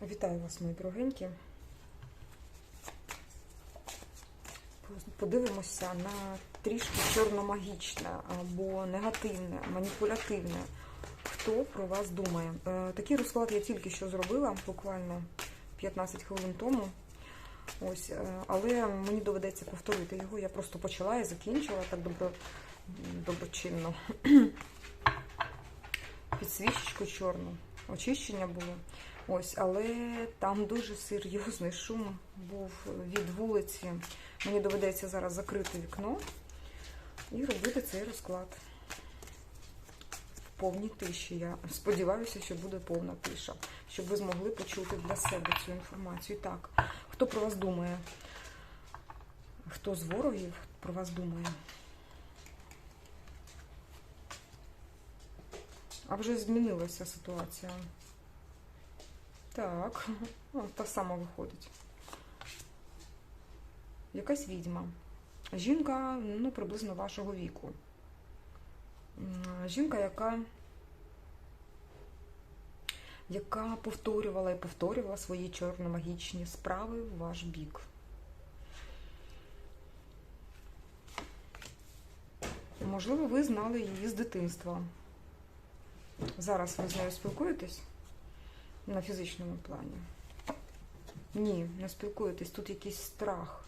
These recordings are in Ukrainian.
Вітаю вас, мої дорогенькі. Подивимося на трішки чорномагічне або негативне, маніпулятивне. Хто про вас думає? Такий розклад я тільки що зробила, буквально 15 хвилин тому. Ось, але мені доведеться повторити його. Я просто почала і закінчила так доброчинно. Під свічечку чорну. Очищення було. Ось, але там дуже серйозний шум був від вулиці. Мені доведеться зараз закрити вікно і робити цей розклад. В повній тиші. Я сподіваюся, що буде повна тиша, щоб ви змогли почути для себе цю інформацію. Так, хто про вас думає? Хто з ворогів про вас думає? А вже змінилася ситуація. Так, та сама виходить. Якась відьма. Жінка, приблизно вашого віку. Жінка, яка повторювала і повторювала свої чорномагічні справи в ваш бік. Можливо, ви знали її з дитинства. Зараз ви з нею спілкуєтесь? На фізичному плані. Ні, не спілкуєтесь. Тут якийсь страх.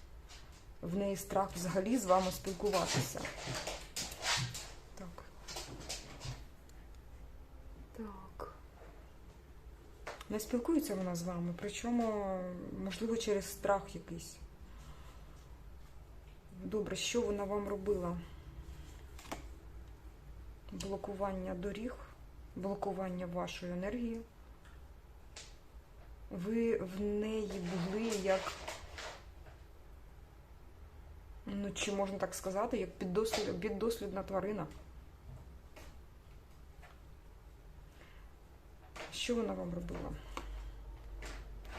В неї страх взагалі з вами спілкуватися. Так. Так. Не спілкується вона з вами, причому, можливо, через страх якийсь. Добре, що вона вам робила? Блокування доріг, блокування вашої енергії. Ви в неї були як, чи можна так сказати, як піддослідна тварина. Що вона вам робила?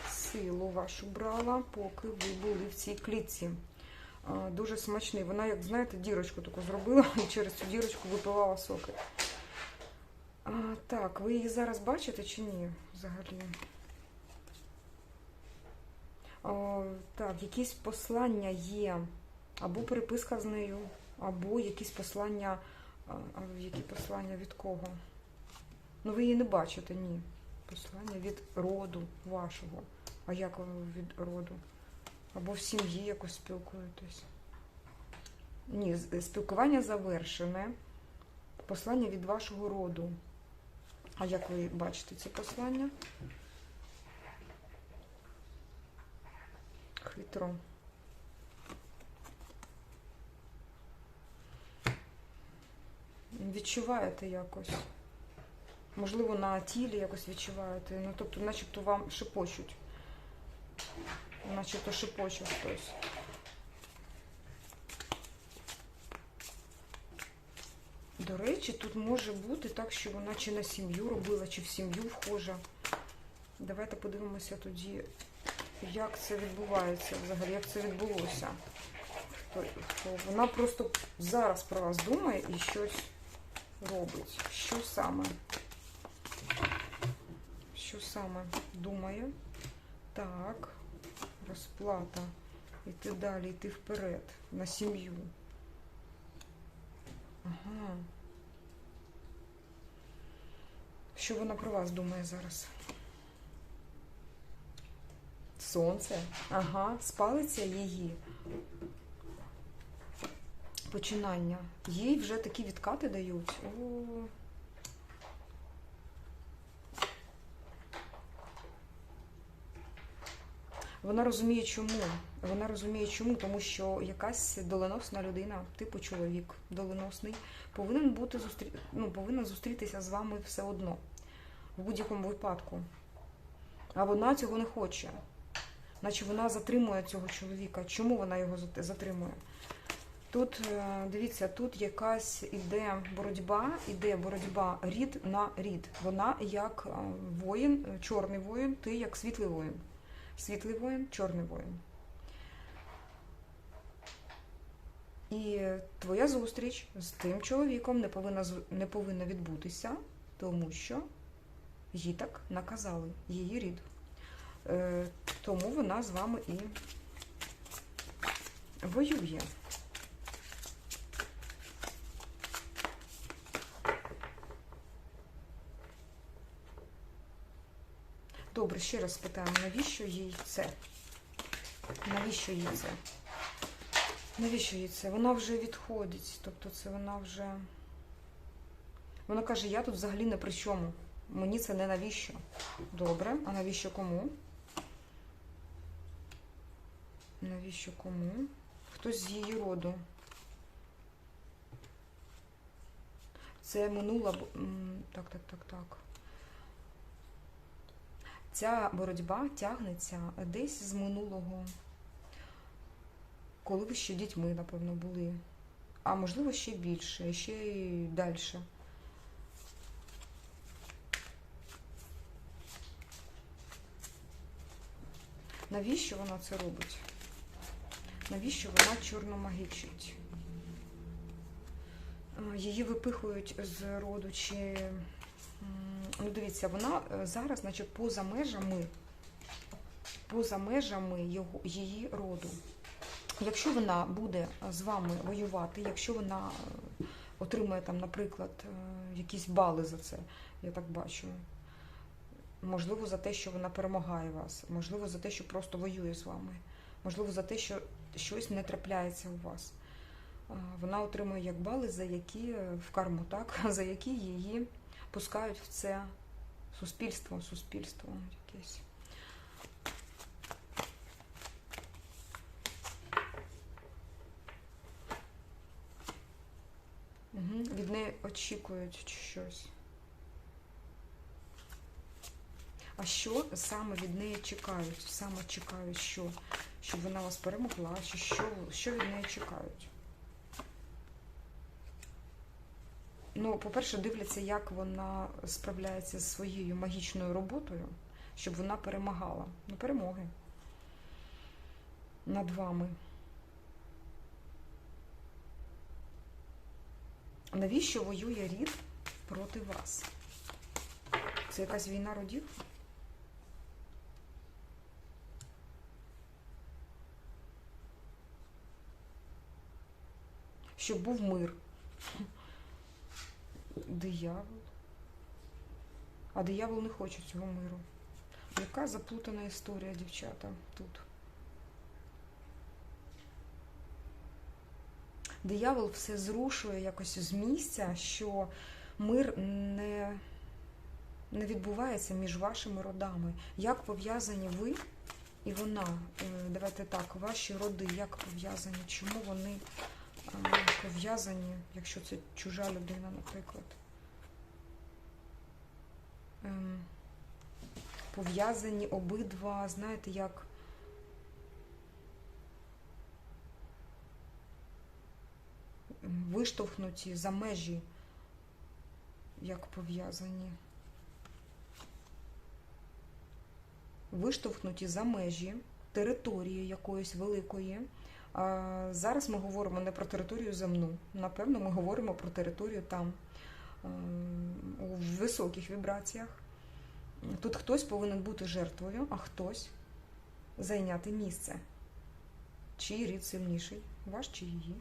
Силу вашу брала, поки ви були в цій клітці. Дуже смачний. Вона, як знаєте, дірочку таку зробила і через цю дірочку випивала соки. Так, ви її зараз бачите чи ні взагалі? Так, якісь послання є, або переписка з нею, або якісь послання, які послання від кого? Ви її не бачите, ні. Послання від роду вашого. А як від роду? Або в сім'ї якось спілкуєтесь? Ні, спілкування завершене. Послання від вашого роду. А як ви бачите ці послання? Хитро. Відчуваєте якось. Можливо, на тілі якось відчуваєте. Тобто, начебто вам шепочуть. Начебто шепочуть хтось. До речі, тут може бути так, що вона чи на сім'ю робила, чи в сім'ю вхожа. Давайте подивимося тоді, як це відбувається взагалі, як це відбулося. Вона просто зараз про вас думає і щось робить. Що саме? Що саме думає? Так, розплата. Йти далі, йти вперед, на сім'ю. Ага. Що вона про вас думає зараз? Сонце. Ага, спалиться її починання. Їй вже такі відкати дають. О. Вона розуміє чому. Вона розуміє чому, тому що якась доленосна людина, типу чоловік доленосний, повинна зустрітися з вами все одно. В будь-якому випадку. А вона цього не хоче. Наче вона затримує цього чоловіка. Чому вона його затримує? Тут, дивіться, тут якась іде боротьба рід на рід. Вона як воїн, чорний воїн, ти як світлий воїн. Світлий воїн, чорний воїн. І твоя зустріч з тим чоловіком не повинна відбутися, тому що їй так наказали, її рід. Тому вона з вами і воює. Добре, ще раз спитаємо, навіщо їй це? Навіщо їй це? Навіщо їй це? Вона вже відходить, тобто це вона вже... Вона каже, я тут взагалі не при чому. Мені це не навіщо. Добре, а навіщо кому? Навіщо кому? Хтось з її роду. Це минула... Так. Ця боротьба тягнеться десь з минулого, коли ви ще дітьми, напевно, були. А можливо, ще більше, ще й далі. Навіщо вона це робить? Навіщо вона чорномагічить? Її випихують з роду, чи... Ну, дивіться, вона зараз, значить, поза межами її роду. Якщо вона буде з вами воювати, якщо вона отримує там, наприклад, якісь бали за це, я так бачу, можливо, за те, що вона перемагає вас, можливо, за те, що просто воює з вами, можливо, за те, що щось не трапляється у вас. Вона отримує як бали, за які, в карму, так, за які її пускають в це суспільство якесь. Від неї очікують щось. А що саме від неї чекають? Саме чекають, що? Щоб вона вас перемогла, чи що від неї чекають? Ну, по-перше, дивляться, як вона справляється зі своєю магічною роботою, щоб вона перемагала. Ну, перемоги над вами. Навіщо воює рід проти вас? Це якась війна родів? Щоб був мир. Диявол. А диявол не хоче цього миру. Яка заплутана історія, дівчата, тут. Диявол все зрушує якось з місця, що мир не відбувається між вашими родами. Як пов'язані ви і вона? Давайте так, ваші роди, як пов'язані? Чому вони пов'язані, якщо це чужа людина, наприклад? Пов'язані обидва, знаєте, як виштовхнуті за межі, як пов'язані. Виштовхнуті за межі території якоїсь великої. Зараз ми говоримо не про територію земну. Напевно, ми говоримо про територію там, у високих вібраціях. Тут хтось повинен бути жертвою, а хтось зайняти місце. Чий рід сильніший? Ваш чи її?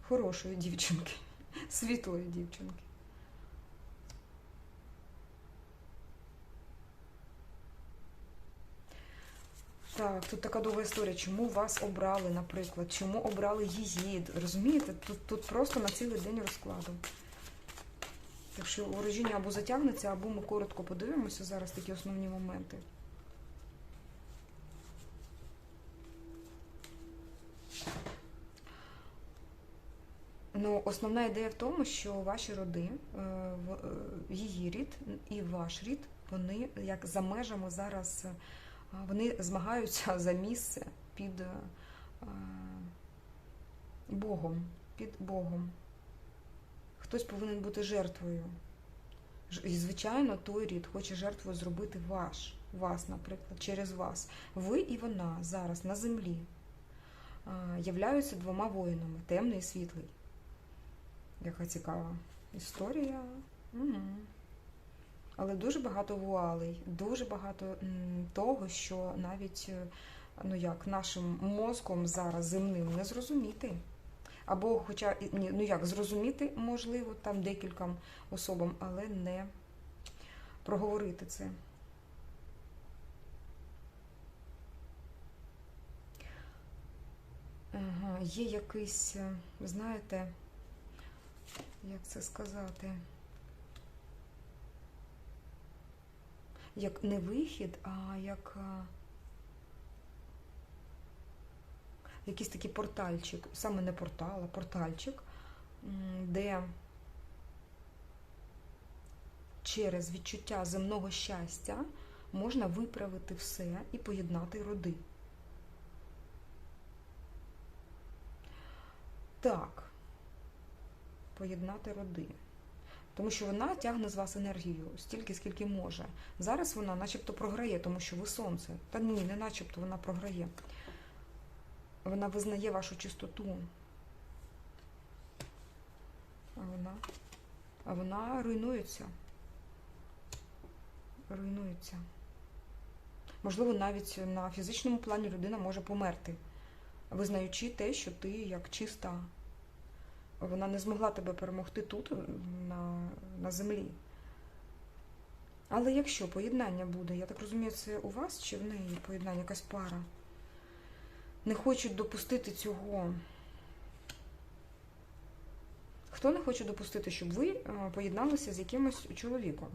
Хорошої дівчинки. Світлої дівчинки. Так, тут така довга історія. Чому вас обрали, наприклад? Чому обрали її? Розумієте? Тут просто на цілий день розкладу. Так що ворожіння або затягнеться, або ми коротко подивимося зараз такі основні моменти. Ну, основна ідея в тому, що ваші роди, її рід і ваш рід, вони як за межами зараз, вони змагаються за місце під Богом. Під Богом. Хтось повинен бути жертвою. І, звичайно, той рід хоче жертвою зробити вас, наприклад, через вас. Ви і вона зараз на землі являються двома воїнами, темний і світлий. Яка цікава історія. Угу. Але дуже багато вуалей, дуже багато того, що навіть, ну як, нашим мозком зараз земним не зрозуміти. Або, хоча, ну як, зрозуміти, можливо, там декільком особам, але не проговорити це. Ага, є якийсь, знаєте, як це сказати, як не вихід, а як якийсь такий портальчик, саме не портал, а портальчик, де через відчуття земного щастя можна виправити все і поєднати роди. Так, поєднати роди. Тому що вона тягне з вас енергію стільки, скільки може. Зараз вона начебто програє, тому що ви сонце. Та ні, не начебто вона програє. Вона визнає вашу чистоту. А вона руйнується. Руйнується. Можливо, навіть на фізичному плані людина може померти, визнаючи те, що ти як чиста. Вона не змогла тебе перемогти тут, на землі. Але якщо поєднання буде, я так розумію, це у вас чи в неї поєднання, якась пара? Не хочуть допустити цього. Хто не хоче допустити, щоб ви поєдналися з якимось чоловіком?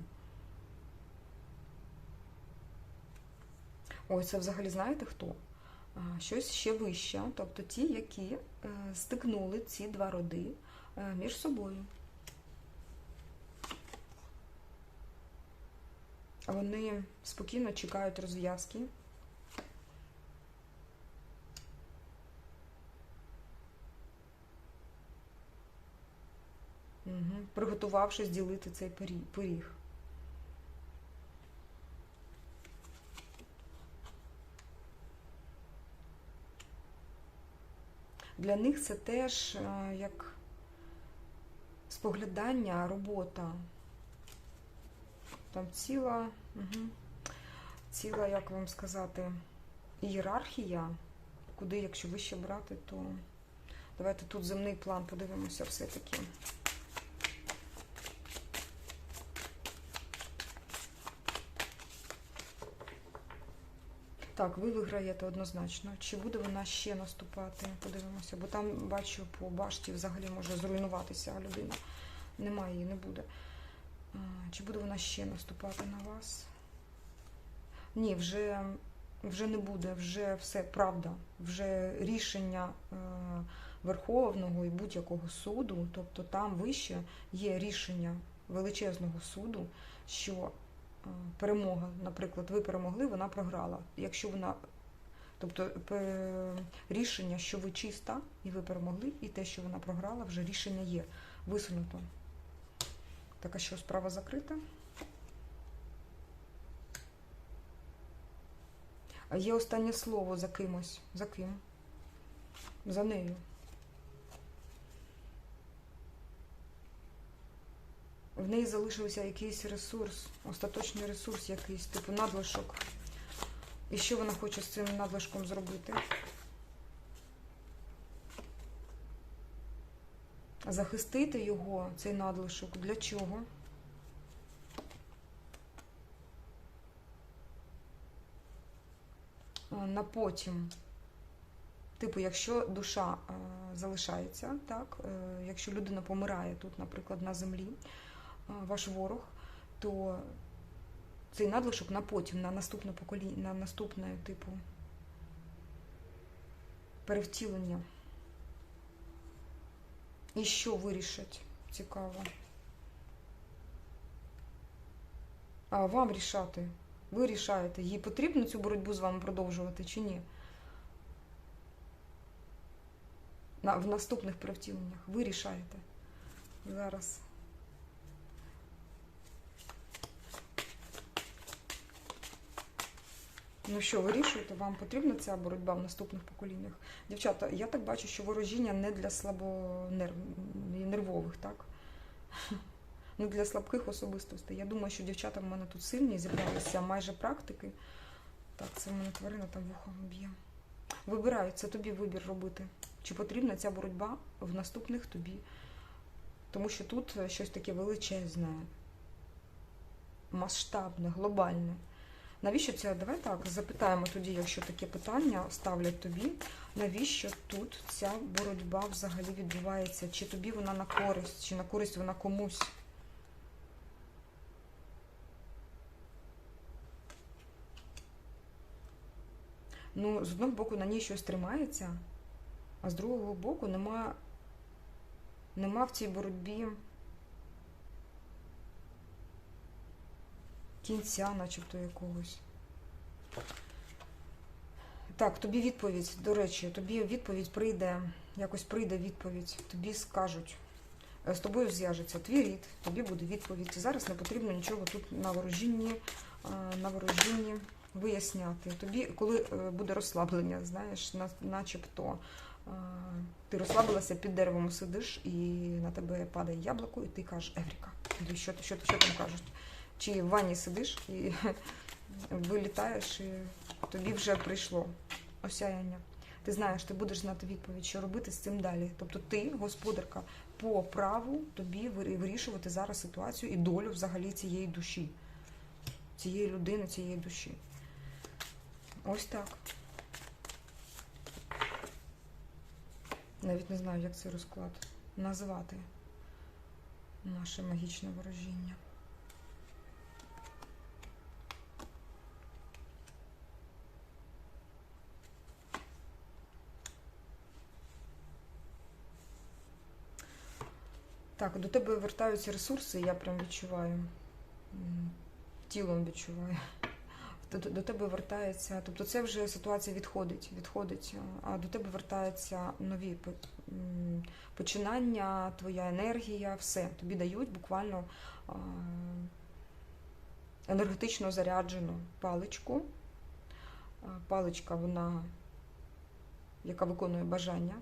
Ой, це взагалі знаєте хто? Щось ще вище, тобто ті, які стикнули ці два роди між собою. Вони спокійно чекають розв'язки. Приготувавшись ділити цей пиріг. Для них це теж як споглядання, робота. Там ціла, як вам сказати, ієрархія, куди, якщо вище брати, то давайте тут земний план подивимося все-таки. Так, ви виграєте однозначно. Чи буде вона ще наступати? Подивимося. Бо там, бачу, по башті взагалі може зруйнуватися людина. Немає її, не буде. Чи буде вона ще наступати на вас? Ні, вже не буде. Вже все правда. Вже рішення Верховного і будь-якого суду, тобто там вище є рішення величезного суду, що перемога, наприклад, ви перемогли, вона програла. Якщо вона, тобто рішення, що ви чиста, і ви перемогли, і те, що вона програла, вже рішення є, висунуто. Так, а що, справа закрита? А є останнє слово за кимось. За ким? За нею. В неї залишився якийсь ресурс, остаточний ресурс якийсь, типу надлишок. І що вона хоче з цим надлишком зробити? Захистити його, цей надлишок. Для чого? На потім. Типу, якщо душа залишається, так, якщо людина помирає тут, наприклад, на землі, ваш ворог, то цей надлишок на потім, на наступне покоління, на наступне, типу, перевтілення. І що вирішать? Цікаво. А вам рішати. Ви рішаєте, їй потрібно цю боротьбу з вами продовжувати чи ні? В наступних перевтіленнях. Ви рішаєте. Зараз. Ну що, вирішуєте, вам потрібна ця боротьба в наступних поколіннях? Дівчата, я так бачу, що ворожіння не для слабонервових, так? Не для слабких особистостей. Я думаю, що дівчата в мене тут сильні, зібралися майже практики. Так, це в мене тварина там вухом б'є. Вибираю, це тобі вибір робити. Чи потрібна ця боротьба в наступних тобі? Тому що тут щось таке величезне, масштабне, глобальне. Навіщо це? Давай так, запитаємо тоді, якщо таке питання ставлять тобі, навіщо тут ця боротьба взагалі відбувається? Чи тобі вона на користь, чи на користь вона комусь? Ну, з одного боку на ній щось тримається, а з другого боку нема в цій боротьбі кінця, начебто, якогось. Так, тобі відповідь, до речі, тобі відповідь прийде, якось прийде відповідь, тобі скажуть, з тобою зв'яжеться твій рід, тобі буде відповідь. Зараз не потрібно нічого тут на ворожінні виясняти. Тобі, коли буде розслаблення, знаєш, начебто ти розслабилася, під деревом сидиш, і на тебе падає яблуко, і ти кажеш, Евріка, що там кажуть? Чи в ванні сидиш і вилітаєш, і тобі вже прийшло осяяння. Ти знаєш, ти будеш знати відповідь, що робити з цим далі. Тобто ти, господарка, по праву тобі вирішувати зараз ситуацію і долю взагалі цієї душі, цієї людини, цієї душі. Ось так. Навіть не знаю, як цей розклад назвати. Наше магічне ворожіння. Так, до тебе вертаються ресурси, я прям відчуваю, тілом відчуваю. До тебе вертається, тобто це вже ситуація відходить, а до тебе вертаються нові починання, твоя енергія, все. Тобі дають буквально енергетично заряджену паличку. Паличка, вона, яка виконує бажання,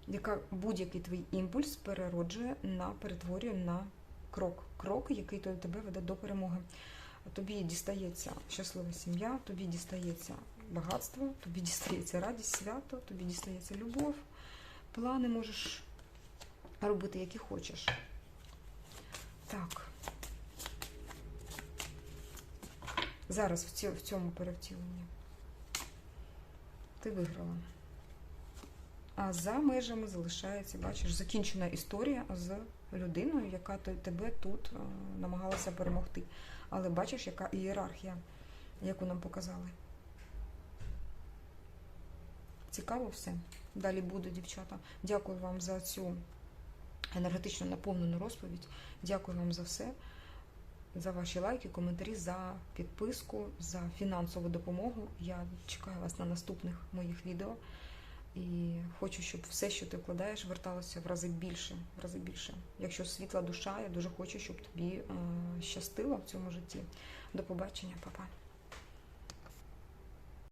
яка будь-який твій імпульс перетворює на крок. Крок, який тебе веде до перемоги. Тобі дістається щаслива сім'я, тобі дістається багатство, тобі дістається радість, свято, тобі дістається любов. Плани можеш робити, які хочеш. Так. Зараз в цьому перевтіленні ти виграла. А за межами залишається, бачиш, закінчена історія з людиною, яка тебе тут намагалася перемогти. Але бачиш, яка ієрархія, яку нам показали. Цікаво все. Далі буде, дівчата. Дякую вам за цю енергетично наповнену розповідь. Дякую вам за все. За ваші лайки, коментарі, за підписку, за фінансову допомогу. Я чекаю вас на наступних моїх відео. І хочу, щоб все, що ти вкладаєш, верталося в рази більше. Якщо світла душа, я дуже хочу, щоб тобі щастило в цьому житті. До побачення, па-па.